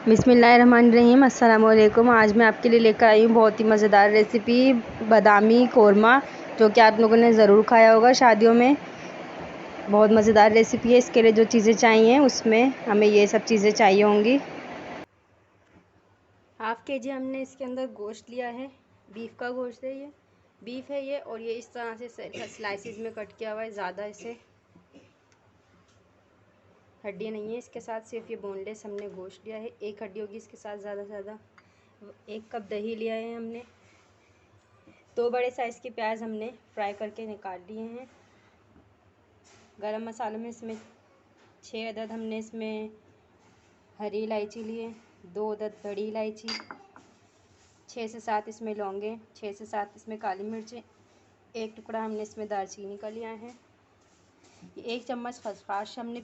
बिस्मिल्लाहिर्रहमानिर्रहीम। अस्सलाम वालेकुम। आज मैं आपके लिए लेकर आई हूँ बहुत ही मज़ेदार रेसिपी बादामी कोरमा, जो कि आप लोगों ने ज़रूर खाया होगा शादियों में। बहुत मज़ेदार रेसिपी है। इसके लिए जो चीज़ें चाहिए उसमें हमें ये सब चीज़ें चाहिए होंगी। हाफ़ के जी हमने इसके अंदर गोश्त लिया है। बीफ का गोश्त है, ये बीफ है ये, और ये इस तरह से स्लाइसिस में कट किया हुआ है। ज़्यादा इसे हड्डी नहीं है इसके साथ, सिर्फ ये बोनलेस हमने गोश्त लिया है। एक हड्डी होगी इसके साथ ज़्यादा से ज़्यादा। 1 कप दही लिया है हमने। 2 बड़े साइज़ के प्याज हमने फ्राई करके निकाल लिए हैं। गरम मसालों में इसमें 6 अदद हमने इसमें हरी इलायची लिए, 2 अदद बड़ी इलायची, 6 से 7 इसमें लौंगे, 6 से 7 इसमें काली मिर्चें, 1 टुकड़ा हमने इसमें दालचीनी का लिया है। 1 चम्मच खसखस हमने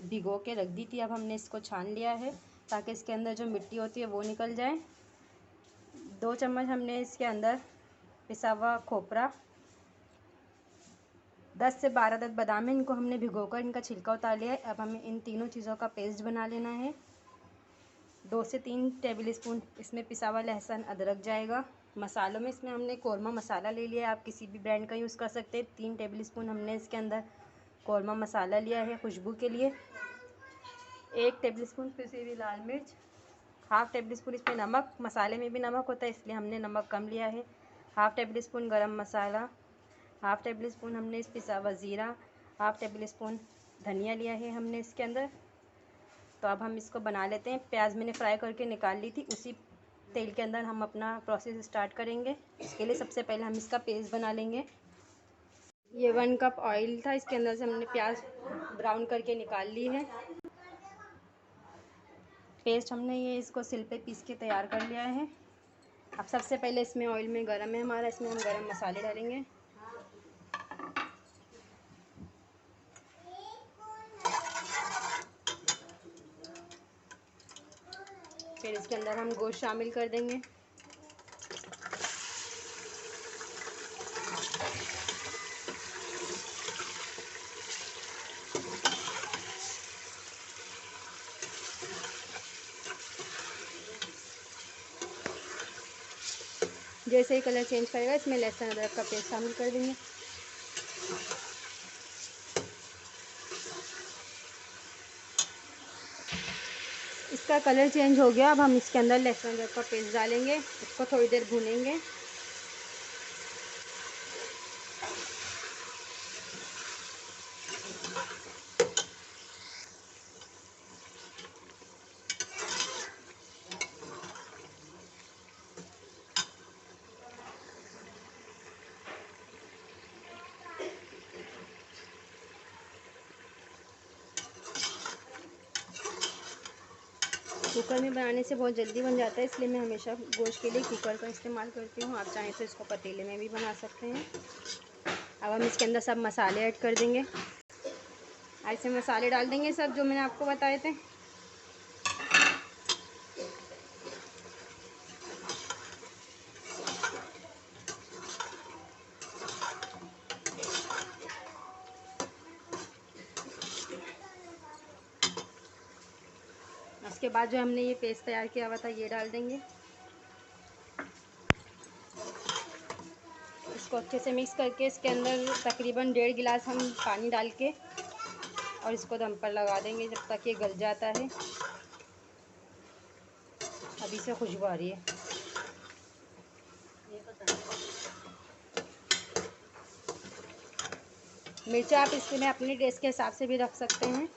भिगो के रख दी थी, अब हमने इसको छान लिया है ताकि इसके अंदर जो मिट्टी होती है वो निकल जाए। 2 चम्मच हमने इसके अंदर पिसा हुआ खोपरा, 10 से 12 अदद बादाम है, इनको हमने भिगोकर इनका छिलका उतार लिया है। अब हमें इन तीनों चीज़ों का पेस्ट बना लेना है। 2 से 3 टेबल स्पून इसमें पिसा हुआ लहसुन अदरक जाएगा। मसालों में इसमें हमने कौरमा मसाला ले लिया है, आप किसी भी ब्रांड का यूज़ कर सकते हैं। 3 टेबल स्पून हमने इसके अंदर कौरमा मसाला लिया है खुशबू के लिए। 1 टेबल स्पून पिसी हुई लाल मिर्च, हाफ़ टेबल स्पून इसमें नमक, मसाले में भी नमक होता है इसलिए हमने नमक कम लिया है। हाफ़ टेबल स्पून गरम मसाला, हाफ़ टेबल स्पून हमने इस पिसा हुआ ज़ीरा, हाफ़ टेबल स्पून धनिया लिया है हमने इसके अंदर। तो अब हम इसको बना लेते हैं। प्याज मैंने फ्राई करके निकाल ली थी, उसी तेल के अंदर हम अपना प्रोसेस स्टार्ट करेंगे। इसके लिए सबसे पहले हम इसका पेस्ट बना लेंगे। ये 1 कप ऑयल था, इसके अंदर से हमने प्याज ब्राउन करके निकाल ली है। पेस्ट हमने ये इसको सिल पे पीस के तैयार कर लिया है। अब सबसे पहले इसमें ऑयल में गरम है हमारा, इसमें हम गरम मसाले डालेंगे। फिर इसके अंदर हम गोश्त शामिल कर देंगे। जैसे ही कलर चेंज करेगा इसमें लहसुन अदरक का पेस्ट शामिल कर देंगे। इसका कलर चेंज हो गया, अब हम इसके अंदर लहसुन अदरक का पेस्ट डालेंगे। इसको थोड़ी देर भूनेंगे। कुकर में बनाने से बहुत जल्दी बन जाता है, इसलिए मैं हमेशा गोश्त के लिए कुकर का इस्तेमाल करती हूँ। आप चाहें तो इसको पतीले में भी बना सकते हैं। अब हम इसके अंदर सब मसाले ऐड कर देंगे। ऐसे मसाले डाल देंगे सब जो मैंने आपको बताए थे। उसके बाद जो हमने ये पेस्ट तैयार किया हुआ था ये डाल देंगे। इसको अच्छे से मिक्स करके इसके अंदर तकरीबन 1.5 गिलास हम पानी डाल के और इसको दम पर लगा देंगे जब तक ये गल जाता है। अभी से खुशबू आ रही है। मिर्चा आप इसमें अपने टेस्ट के हिसाब से भी रख सकते हैं।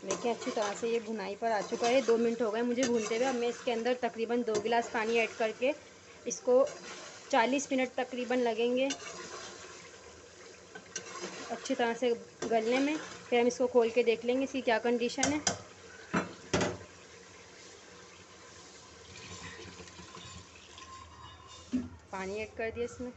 देखिए अच्छी तरह से ये भुनाई पर आ चुका है। 2 मिनट हो गए मुझे भूनते हुए। अब मैं इसके अंदर तकरीबन 2 गिलास पानी ऐड करके इसको 40 मिनट तकरीबन लगेंगे अच्छी तरह से गलने में। फिर हम इसको खोल के देख लेंगे इसकी क्या कंडीशन है। पानी ऐड कर दिया इसमें।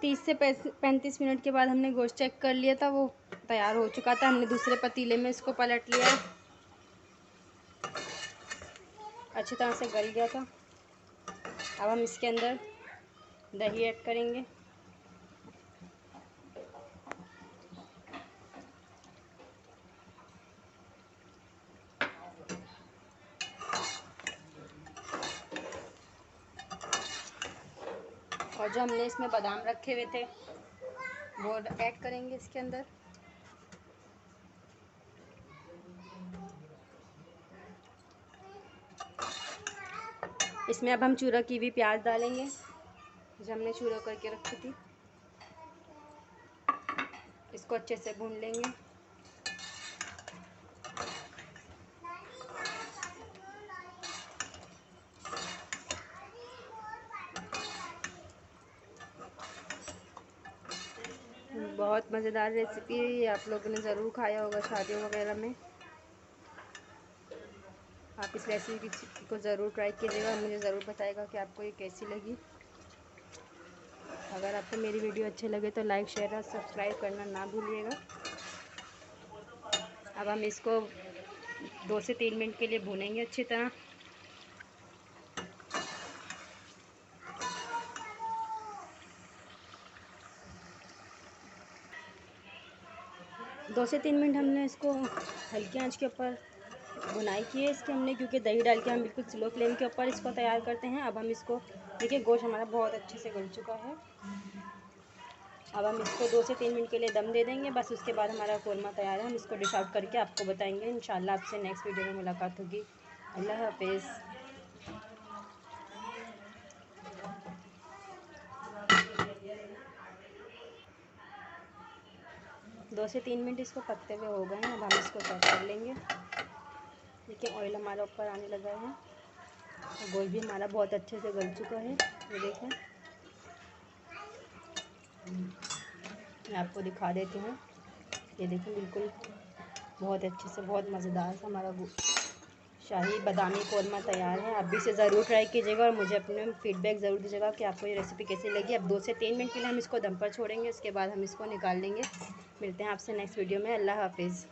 30 से 35 मिनट के बाद हमने गोश्त चेक कर लिया था, वो तैयार हो चुका था। हमने दूसरे पतीले में इसको पलट लिया, अच्छी तरह से गल गया था। अब हम इसके अंदर दही ऐड करेंगे। और जो हमने इसमें बादाम रखे हुए थे वो ऐड करेंगे इसके अंदर। इसमें अब हम चूरा की हुई प्याज डालेंगे जो हमने चूरा करके रखी थी। इसको अच्छे से भून लेंगे। बहुत मज़ेदार रेसिपी है ये, आप लोगों ने ज़रूर खाया होगा शादियों वगैरह में। आप इस रेसिपी को ज़रूर ट्राई कीजिएगा, मुझे ज़रूर बताइएगा कि आपको ये कैसी लगी। अगर आपको मेरी वीडियो अच्छे लगे तो लाइक शेयर और सब्सक्राइब करना ना भूलिएगा। अब हम इसको 2 से 3 मिनट के लिए भूनेंगे अच्छी तरह। दो से 3 मिनट हमने इसको हल्की आंच के ऊपर भुनाई की है इसकी हमने, क्योंकि दही डाल के हम बिल्कुल स्लो फ्लेम के ऊपर इसको तैयार करते हैं। अब हम इसको, देखिए गोश्त हमारा बहुत अच्छे से गल चुका है। अब हम इसको 2 से 3 मिनट के लिए दम दे देंगे, बस उसके बाद हमारा कोरमा तैयार है। हम इसको डिश आउट करके आपको बताएंगे। इंशाल्लाह आपसे नेक्स्ट वीडियो में मुलाकात होगी। अल्लाह हाफिज़। 2 से 3 मिनट इसको पकते हुए हो गए हैं। अब हम इसको सर्व कर लेंगे। देखिए ऑयल हमारा ऊपर आने लगा है और गोश्त भी हमारा बहुत अच्छे से गल चुका है। ये देखें, मैं आपको दिखा देती हूँ। ये देखिए बिल्कुल बहुत अच्छे से, बहुत मज़ेदार सा हमारा शाही बादामी कोरमा तैयार है। आप भी इसे ज़रूर ट्राई कीजिएगा और मुझे अपने फीडबैक ज़रूर दीजिएगा कि आपको ये रेसिपी कैसी लगी। अब 2 से 3 मिनट के लिए हम इसको दम पर छोड़ेंगे, उसके बाद हम इसको निकाल लेंगे। मिलते हैं आपसे नेक्स्ट वीडियो में। अल्लाह हाफिज़।